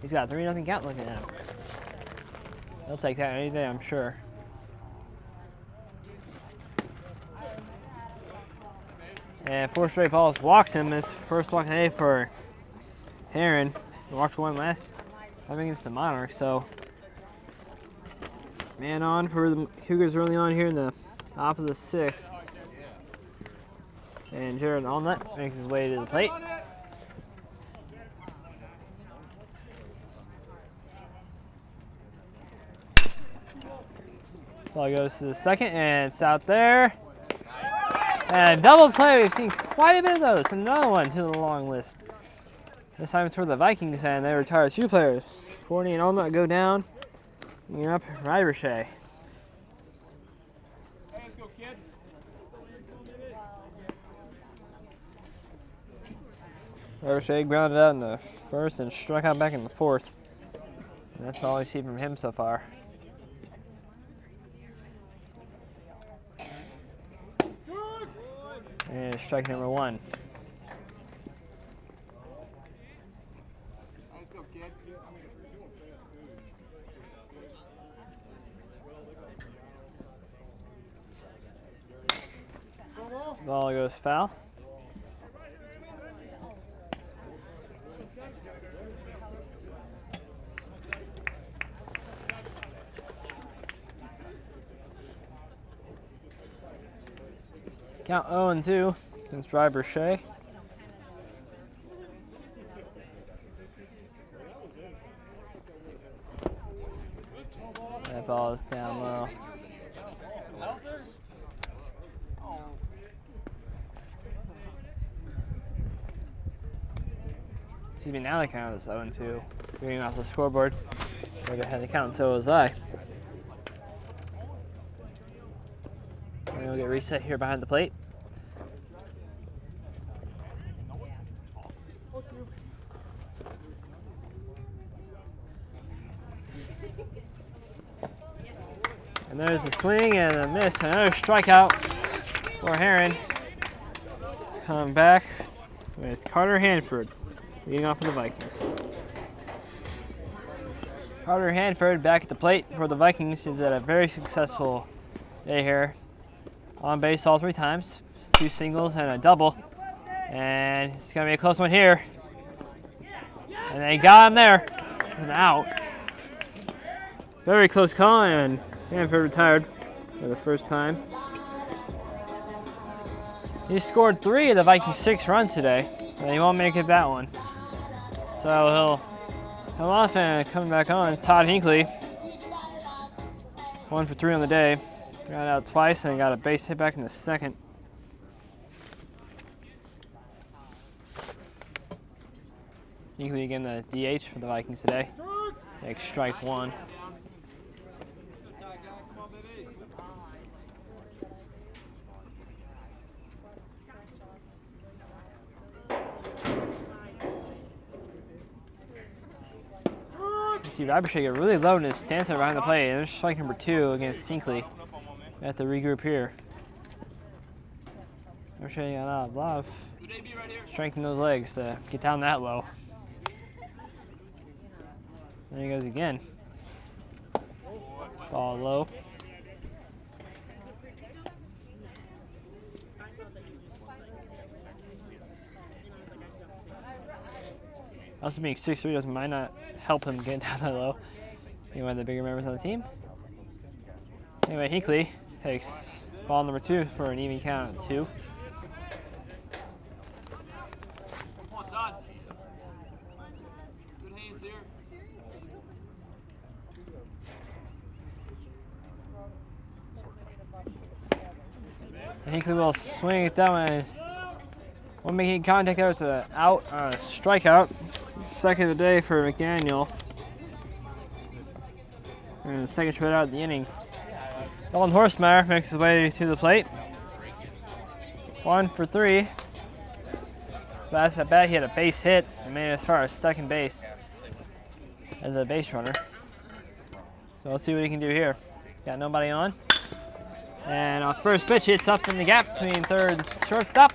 he's got a 3-0 count looking at him. He'll take that any day, I'm sure. And 4 straight balls walks him. His first walk today for Heron. He walked 1 last time against the Monarchs. So, man on for the Cougars early on here in the top of the 6th. And Jared Allnut makes his way to the plate. Ball goes to the second, and it's out there. And double play, we've seen quite a bit of those. Another one to the long list. This time it's for the Vikings, and they retire 2 players. Forney and Allnut go down. Bringing up Ribershea. Ribershea grounded out in the first and struck out back in the 4th. And that's all we've seen from him so far. And strike number 1. Ball goes foul. Count 0-2 against Ribershea. That ball is down low. Excuse me, now the count is 0-2. Reading off the scoreboard. Would have had the count, so was I. And we'll get reset here behind the plate. And there's a swing and a miss. Another strikeout for Heron. Coming back with Carter Hanford leading off for the Vikings. Carter Hanford back at the plate for the Vikings. He's had a very successful day here. On base all 3 times. 2 singles and a double. And it's going to be a close one here. And they got him there. It's an out. Very close call, and Hanford retired for the first time. He scored 3 of the Vikings' 6 runs today, and he won't make it that one. So he'll come off and coming back on. Todd Hinckley, 1 for 3 on the day. Got out twice and got a base hit back in the 2nd. Hinckley again the DH for the Vikings today. Takes strike 1. See Ribershea get really low in his stance behind the plate. And there's strike number 2 against Hinckley. We have to regroup here. Ribershea got a lot of strengthen those legs to get down that low. There he goes again. Ball low. Also being 6'3" might not help him get down that low. Being one of the bigger members on the team. Anyway, Hinkley takes ball number 2 for an even count of 2. Come on, son. Good hands here. Hinkley will swing it down and one making contact there was an out, strikeout. Second of the day for McDaniel. And the second shutout of the inning. Dalton Horsemeyer makes his way to the plate. 1 for 3. Last at bat, he had a base hit and made it as far as second base as a base runner. So let's see what he can do here. Got nobody on. And on first pitch, it's up in the gap between third and shortstop.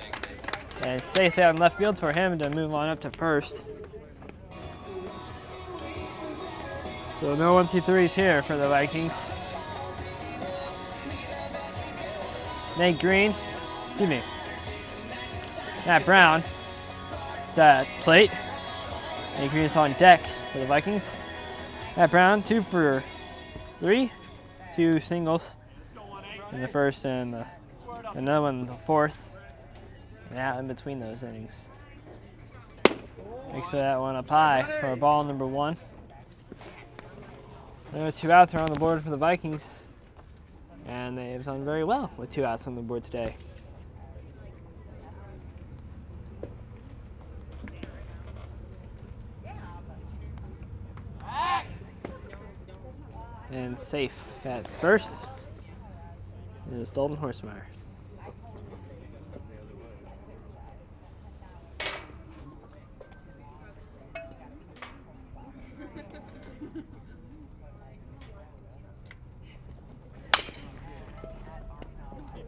And safe out in left field for him to move on up to first. So no 1-2-3s here for the Vikings. Nate Green, excuse me, Matt Brown is at plate. Nate Green is on deck for the Vikings. Matt Brown, 2 for 3, 2 singles in the first and another one in the fourth. And out in between those innings. Makes that one up high for ball number 1. There are 2 outs are on the board for the Vikings. And they've done very well with 2 outs on the board today. And safe at first is Dalton Horsemeyer.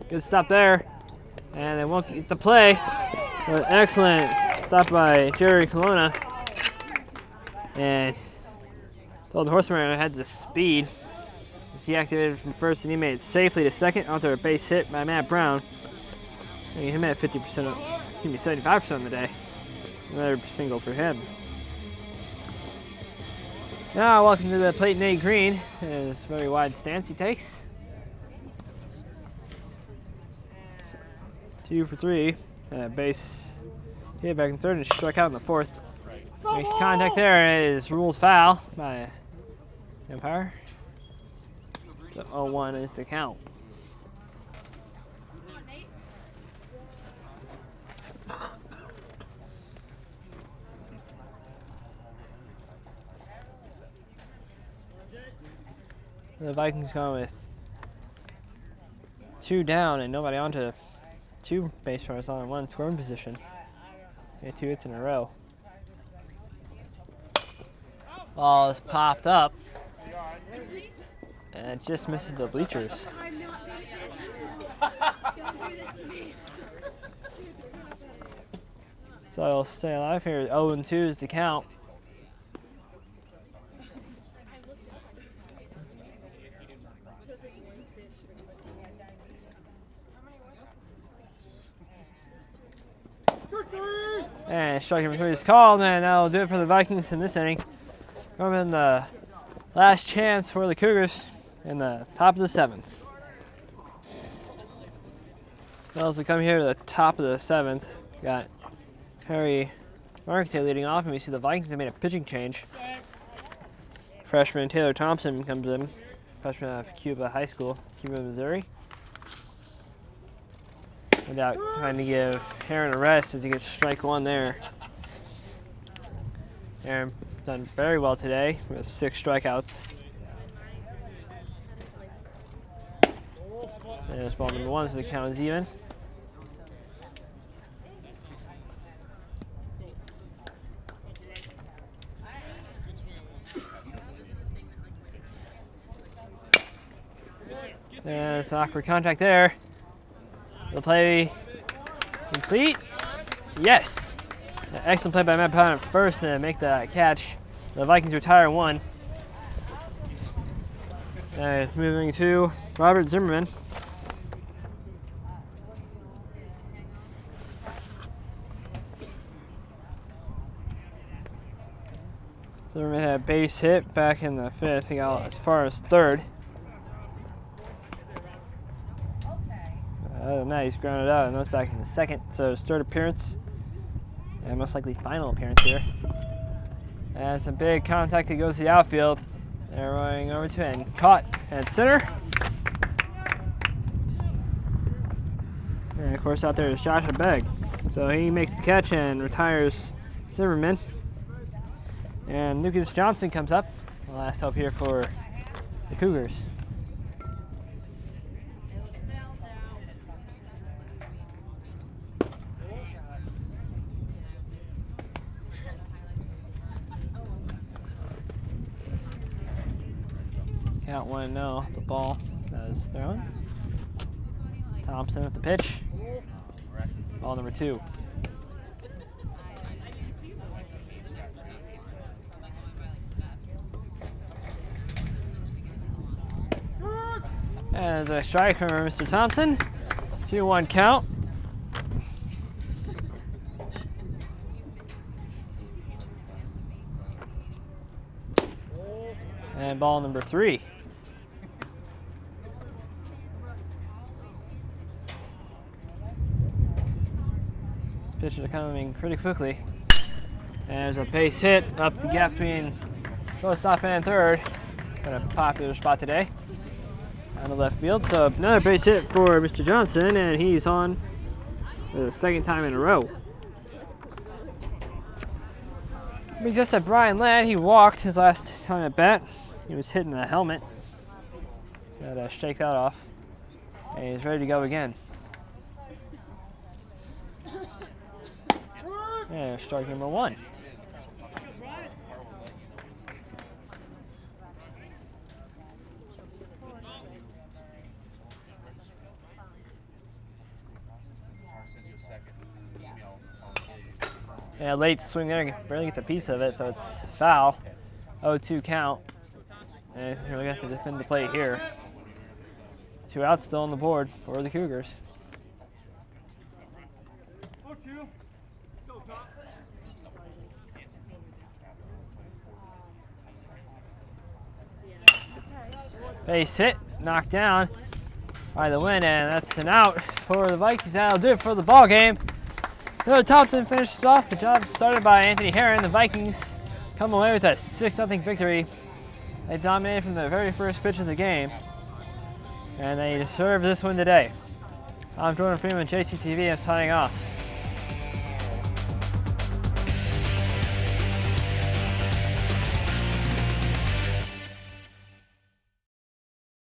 Good stop there, and they won't get the play. But excellent stop by Jerry Colonna. And Dalton Horsemeyer had the speed. He activated from first, and he made it safely to second after a base hit by Matt Brown. And him at 50%, 75% of the day. Another single for him. Now, welcome to the plate, Nate Green. His very wide stance he takes. 2 for 3, base hit back in third and struck out in the fourth. Makes contact there, is ruled foul by umpire. So 0-1 is the count. The Vikings going with 2 down and nobody on to 2 base runners on 1 scoring position. Get 2 hits in a row. Ball is popped up. And it just misses the bleachers. So it'll stay alive here. 0-2 is the count. And strike number 3 is called, and that'll do it for the Vikings in this inning. Coming in the last chance for the Cougars in the top of the 7th. Well, as we come here to the top of the 7th, got Harry Markete leading off, and we see the Vikings have made a pitching change. Freshman Taylor Thompson comes in, freshman out of Cuba High School, Cuba, Missouri. Without trying to give Aaron a rest as he gets strike 1 there. Aaron done very well today with 6 strikeouts. There's ball number 1, so the count is even. There's an awkward contact there. The play complete. Yes. Excellent play by Matt Brown at first to make that catch. The Vikings retire 1. Moving to Robert Zimmerman. Zimmerman had a base hit back in the 5th. He got as far as 3rd. Other than that, he's grounded out, and that's back in the 2nd. So his 3rd appearance, and most likely final appearance here. And some big contact that goes to the outfield. They're running over to it and caught at center. And of course out there is Joshua Begg. So he makes the catch and retires Zimmerman. And Lucas Johnson comes up. The last help here for the Cougars. Count 1-0, the ball that is thrown. Thompson with the pitch. Ball number 2. As a strike from Mr. Thompson. 2-1 count. And ball number 3. Pitches are coming pretty quickly. And there's a base hit up the gap between shortstop and 3rd. Kind of popular spot today on the left field. So another base hit for Mr. Johnson, and he's on for the 2nd time in a row. We just had Brian Ladd. He walked his last time at bat. He was hitting the helmet. Got to shake that off. And he's ready to go again. And strike number 1. Yeah, late swing there, barely gets a piece of it, so it's foul. 0-2 count. And he's really got to defend the plate here. 2 outs still on the board for the Cougars. Base hit, knocked down by the wind, and that's an out for the Vikings. That'll do it for the ball game. Thompson finishes off the job started by Anthony Herron. The Vikings come away with a 6-0 victory. They dominated from the very first pitch of the game, and they deserve this win today. I'm Jordan Freeman, JCTV. I'm signing off.